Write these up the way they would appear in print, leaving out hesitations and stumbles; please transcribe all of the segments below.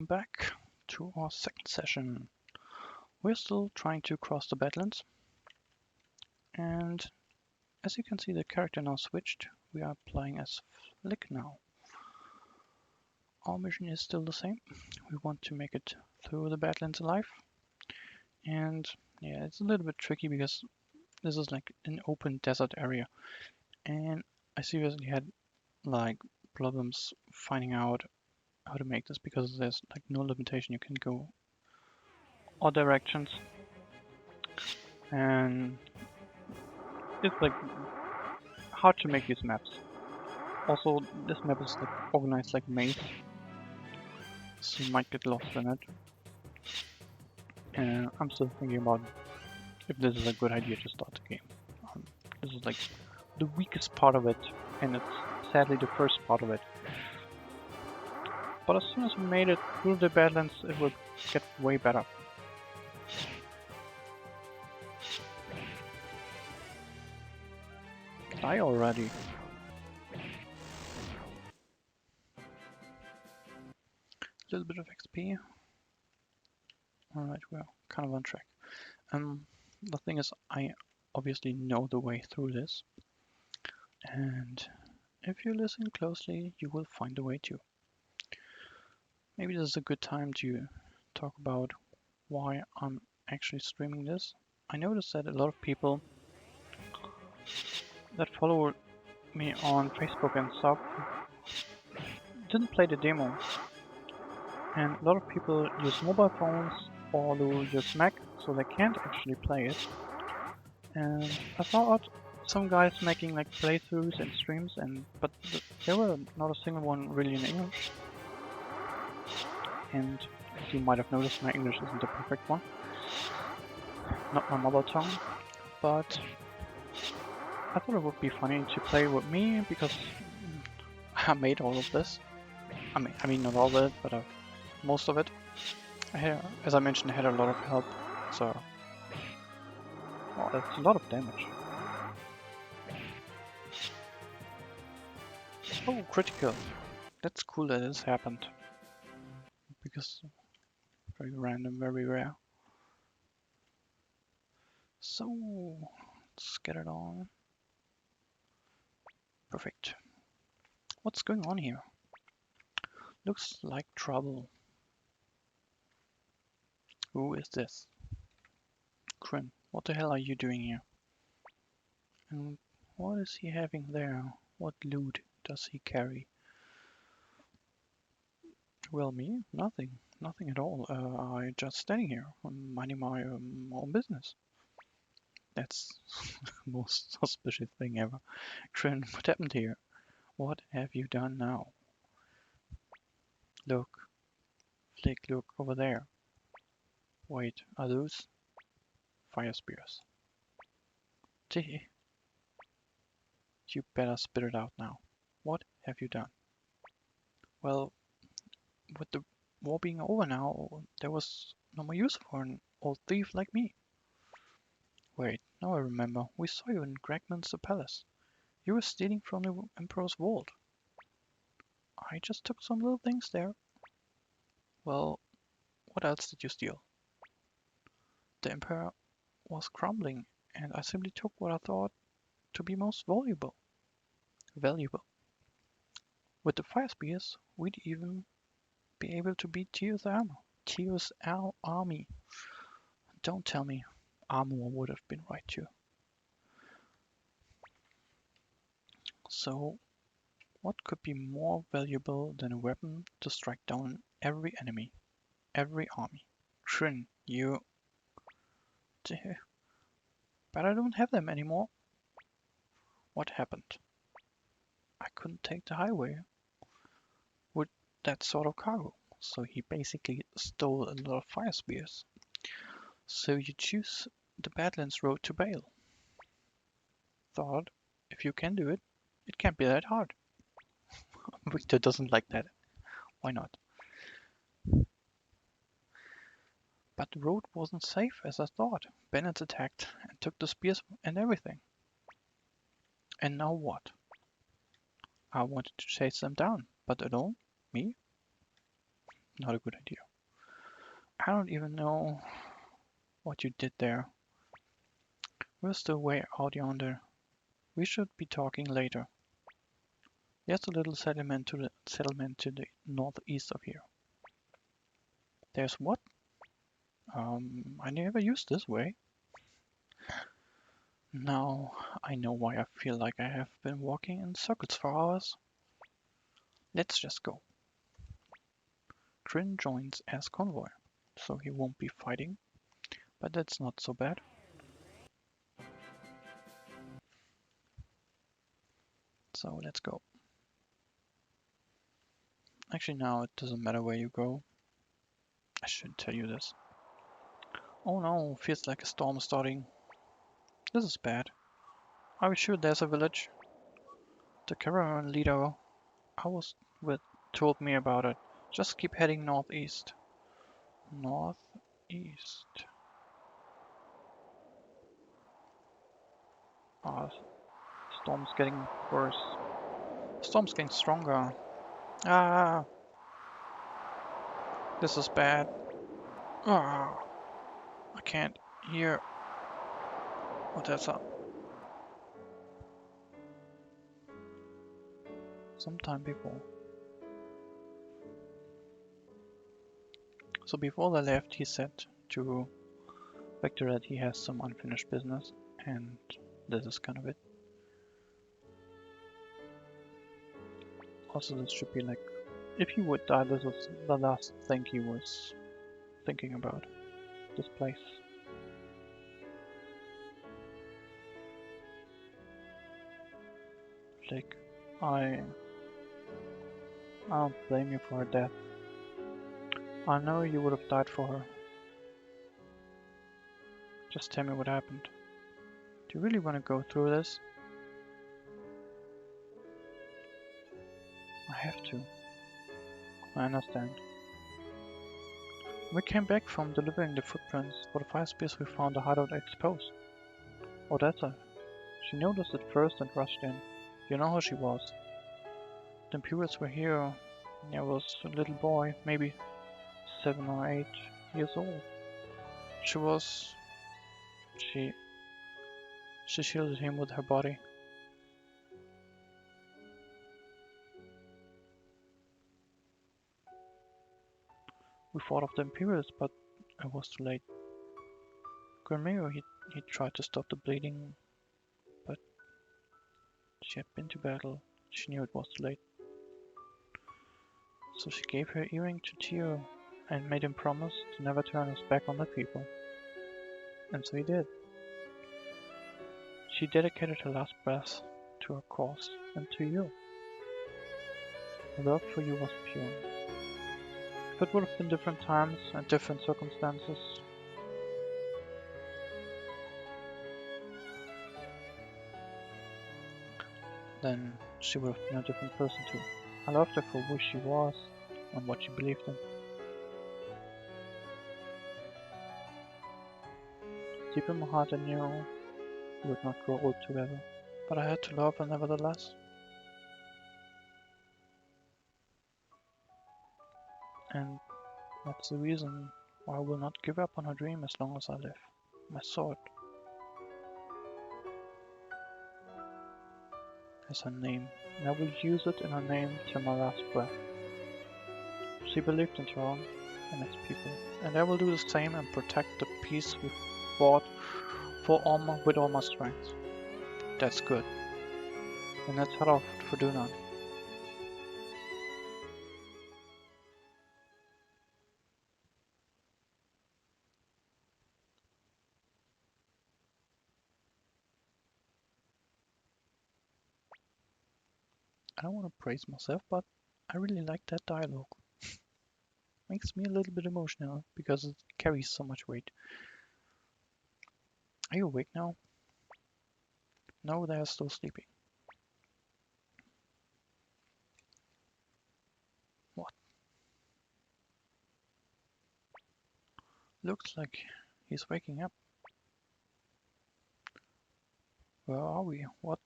Back to our second session. We're still trying to cross the Badlands, and as you can see, the character now switched. We are playing as Flick now. Our mission is still the same. We want to make it through the Badlands alive, and yeah, it's a little bit tricky because this is like an open desert area, and I seriously had like problems finding out how to make this because there's like no limitation. You can go all directions, and it's like hard to make these maps. Also, this map is like organized like maze, so you might get lost in it. And I'm still thinking about if this is a good idea to start the game. This is like the weakest part of it, and it's sadly the first part of it. But as soon as we made it through the Badlands, it will get way better. Die already. A little bit of XP. Alright, we're kind of on track. The thing is, I obviously know the way through this. And if you listen closely, you will find a way too. Maybe this is a good time to talk about why I'm actually streaming this. I noticed that a lot of people that follow me on Facebook and stuff didn't play the demo. And a lot of people use mobile phones or they use Mac, so they can't actually play it. And I thought some guys making like playthroughs and streams, but there were not a single one really in English. And as you might have noticed, my English isn't the perfect one. Not my mother tongue, but I thought it would be funny to play with me because I made all of this. I mean not all of it, but most of it. As I mentioned, I had a lot of help, so well, that's a lot of damage. Oh, critical. That's cool that this happened. Because very random, very rare. So let's get it on. Perfect. What's going on here? Looks like trouble. Who is this? Kryn, what the hell are you doing here? And what is he having there? What loot does he carry? Well, me? Nothing. Nothing at all. I just standing here, minding my own business. That's the most suspicious thing ever. Kryn, what happened here? What have you done now? Look. Flick, look over there. Wait, are those fire spears? Tee. You better spit it out now. What have you done? Well, with the war being over now, there was no more use for an old thief like me. Wait, now I remember. We saw you in Gregman's palace. You were stealing from the Emperor's vault. I just took some little things there. Well, what else did you steal? The Emperor was crumbling, and I simply took what I thought to be most valuable. With the fire spears, we'd even be able to beat Tio's army. Don't tell me armor would have been right too. So, what could be more valuable than a weapon to strike down every enemy, every army? Kryn, you... But I don't have them anymore. What happened? I couldn't take the highway with that sort of cargo. So he basically stole a lot of fire spears. So you choose the Badlands road to Bale. Thought, if you can do it, it can't be that hard. Victor doesn't like that. Why not? But the road wasn't safe as I thought. Bennett attacked and took the spears and everything. And now what? I wanted to chase them down, but alone? Me? Not a good idea. I don't even know what you did there. We're still way out yonder. We should be talking later. There's a little settlement to the northeast of here. There's what? I never used this way. Now I know why I feel like I have been walking in circles for hours. Let's just go. Trin joins as convoy, so he won't be fighting, but that's not so bad. So let's go. Actually, now it doesn't matter where you go. I should tell you this. Oh no, feels like a storm starting. This is bad. Are we sure there's a village? The caravan leader I was with told me about it. Just keep heading northeast. Northeast. Ah, storm's getting worse. Storm's getting stronger. Ah, this is bad. Ah, I can't hear what that's up. Sometime before. So before they left, he said to Victor that he has some unfinished business, and this is kind of it. Also, this should be like, if he would die, this is the last thing he was thinking about. This place. Like, I don't blame you for her death. I know you would have died for her. Just tell me what happened. Do you really want to go through this? I have to. I understand. We came back from delivering the footprints for the fire spears. We found the hideout exposed. Odessa. She noticed it first and rushed in. You know how she was. The Imperials were here. There was a little boy, maybe 7 or 8 years old. She was... She shielded him with her body. We fought off the Imperials, but it was too late. Granmiro, he tried to stop the bleeding, but she had been to battle. She knew it was too late. So she gave her earring to Tio and made him promise to never turn his back on the people. And so he did. She dedicated her last breath to her cause and to you. Her love for you was pure. If it would have been different times and different circumstances, then she would have been a different person too. I loved her for who she was and what she believed in. Deep in my heart I knew we would not grow old together, but I had to love her nevertheless. And that's the reason why I will not give up on her dream as long as I live. My sword is her name, and I will use it in her name till my last breath. She believed in Toron and its people, and I will do the same and protect the peace we fought with all my strength. That's good. And let's head off for Dunan. I don't want to praise myself, but I really like that dialogue. Makes me a little bit emotional because it carries so much weight. Are you awake now? No, they are still sleeping. What? Looks like he's waking up. Where are we? What?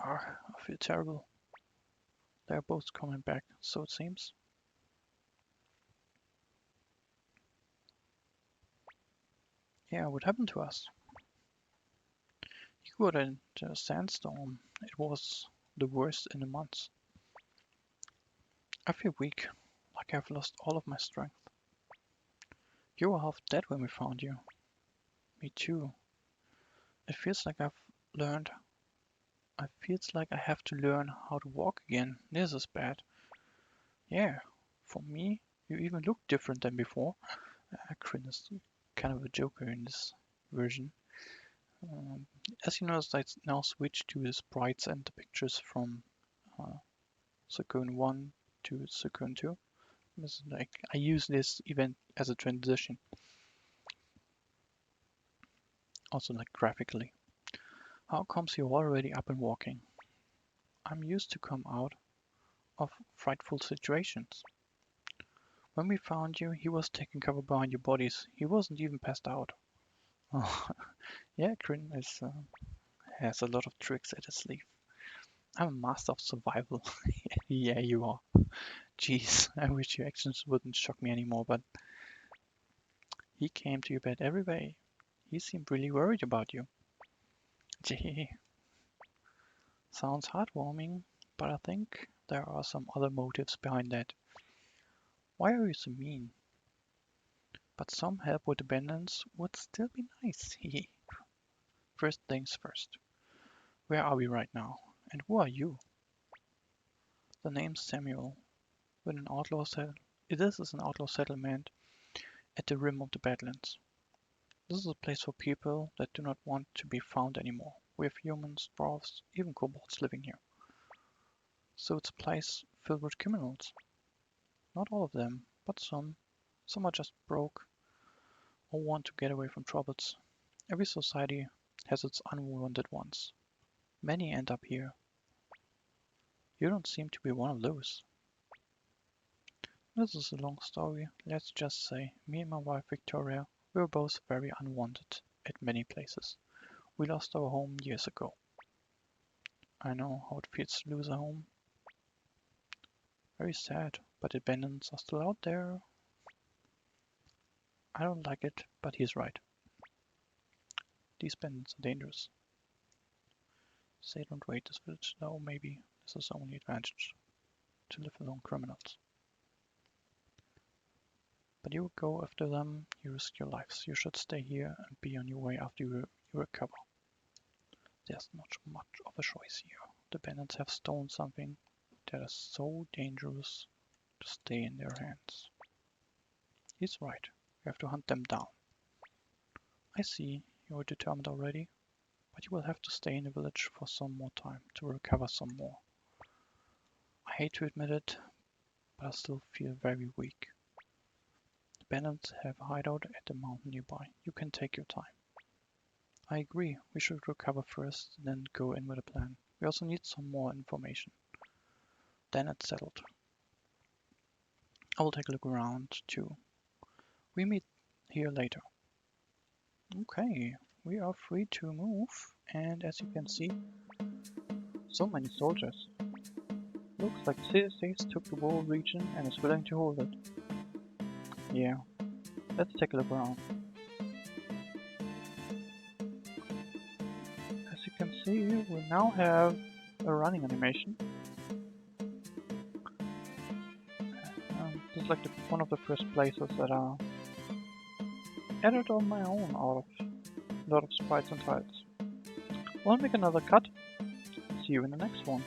I feel terrible. They're both coming back, so it seems. Yeah, what happened to us? You got into a sandstorm. It was the worst in a month. I feel weak, like I've lost all of my strength. You were half dead when we found you. Me too. It feels like learned. It feels like I have to learn how to walk again. This is bad. Yeah, for me, you even look different than before. Kryn is kind of a joker in this version. Um, as you notice, I now switch to the sprites and the pictures from uh, Suikoden 1 to Suikoden 2. It's like I use this event as a transition, also like graphically. How comes you're already up and walking? I'm used to come out of frightful situations. When we found you, he was taking cover behind your bodies. He wasn't even passed out. Oh, yeah, Kryn has a lot of tricks at his sleeve. I'm a master of survival. Yeah, you are. Jeez, I wish your actions wouldn't shock me anymore, but he came to your bed every day. He seemed really worried about you. Gee, sounds heartwarming, but I think there are some other motives behind that. Why are you so mean? But some help with abundance would still be nice. First things first. Where are we right now? And who are you? The name's Samuel. With an outlaw This is an outlaw settlement at the rim of the Badlands. This is a place for people that do not want to be found anymore. We have humans, dwarves, even kobolds living here. So it's a place filled with criminals. Not all of them, but some. Some are just broke or want to get away from troubles. Every society has its unwanted ones. Many end up here. You don't seem to be one of those. This is a long story. Let's just say, me and my wife Victoria, we were both very unwanted at many places. We lost our home years ago. I know how it feels to lose a home. Very sad, but the bandits are still out there. I don't like it, but he's right. These bandits are dangerous. Say don't raid this village, though maybe this is the only advantage. To live along criminals. But you go after them, you risk your lives. You should stay here and be on your way after you recover. There's not much of a choice here. The bandits have stolen something that is so dangerous to stay in their hands. He's right. You have to hunt them down. I see you are determined already, but you will have to stay in the village for some more time to recover some more. I hate to admit it, but I still feel very weak. The bandits have a hideout at the mountain nearby. You can take your time. I agree, we should recover first, then go in with a plan. We also need some more information. Then it's settled. I will take a look around too. We meet here later. Okay, we are free to move, and as you can see, so many soldiers. Looks like Cities took the whole region and is willing to hold it. Yeah, let's take a look around. As you can see, we now have a running animation. This is like one of the first places that are added on my own out of a lot of sprites and tiles. We'll make another cut. See you in the next one.